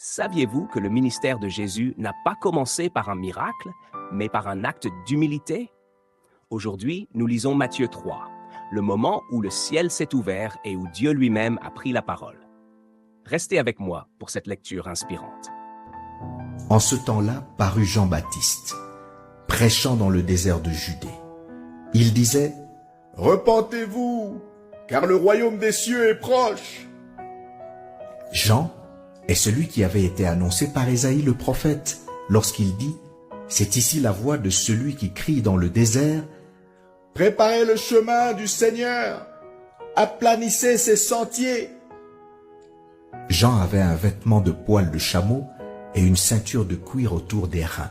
Saviez-vous que le ministère de Jésus n'a pas commencé par un miracle, mais par un acte d'humilité? Aujourd'hui, nous lisons Matthieu 3, le moment où le ciel s'est ouvert et où Dieu lui-même a pris la parole. Restez avec moi pour cette lecture inspirante. En ce temps-là parut Jean-Baptiste, prêchant dans le désert de Judée. Il disait : « Repentez-vous, car le royaume des cieux est proche. » Jean est celui qui avait été annoncé par Ésaïe le prophète, lorsqu'il dit : « C'est ici la voix de celui qui crie dans le désert : Préparez le chemin du Seigneur, aplanissez ses sentiers. » Jean avait un vêtement de poil de chameau et une ceinture de cuir autour des reins.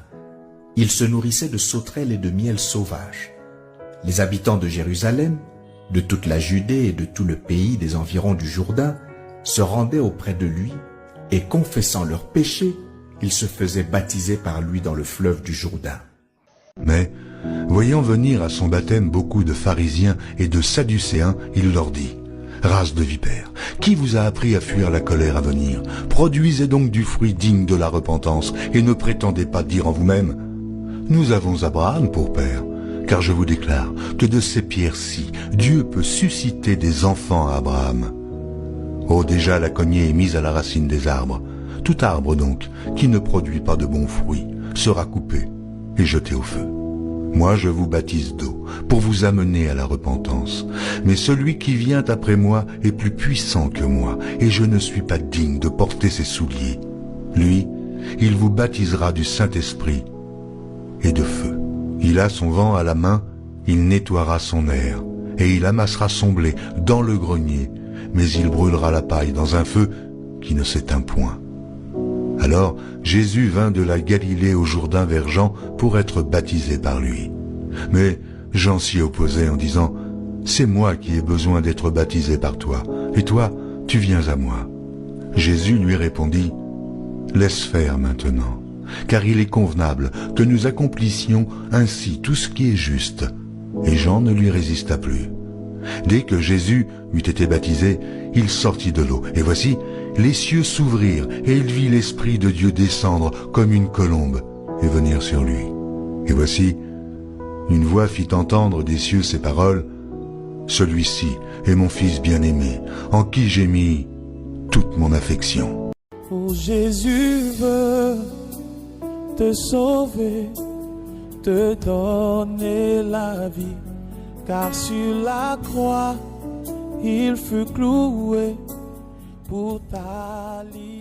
Il se nourrissait de sauterelles et de miel sauvage. Les habitants de Jérusalem, de toute la Judée et de tout le pays des environs du Jourdain se rendaient auprès de lui et, confessant leurs péchés, ils se faisaient baptiser par lui dans le fleuve du Jourdain. Mais, voyant venir à son baptême beaucoup de pharisiens et de sadducéens, il leur dit : « Race de vipères, qui vous a appris à fuir la colère à venir? Produisez donc du fruit digne de la repentance, et ne prétendez pas dire en vous-même : Nous avons Abraham pour père. Car je vous déclare que de ces pierres-ci, Dieu peut susciter des enfants à Abraham. Oh, déjà la cognée est mise à la racine des arbres. Tout arbre donc, qui ne produit pas de bons fruits, sera coupé et jeté au feu. Moi je vous baptise d'eau, pour vous amener à la repentance. Mais celui qui vient après moi est plus puissant que moi, et je ne suis pas digne de porter ses souliers. Lui, il vous baptisera du Saint-Esprit et de feu. Il a son vent à la main, il nettoiera son aire, et il amassera son blé dans le grenier, mais il brûlera la paille dans un feu qui ne s'éteint point. Alors Jésus vint de la Galilée au Jourdain vers Jean pour être baptisé par lui. Mais Jean s'y opposait en disant : « C'est moi qui ai besoin d'être baptisé par toi, et toi, tu viens à moi. » Jésus lui répondit : « Laisse faire maintenant, car il est convenable que nous accomplissions ainsi tout ce qui est juste. » Et Jean ne lui résista plus. Dès que Jésus eut été baptisé, il sortit de l'eau, et voici, les cieux s'ouvrirent, et il vit l'Esprit de Dieu descendre comme une colombe et venir sur lui. Et voici, une voix fit entendre des cieux ces paroles : « Celui-ci est mon Fils bien-aimé, en qui j'ai mis toute mon affection. » Oh, Jésus veut te sauver, te donner la vie, car sur la croix, il fut cloué pour ta liberté.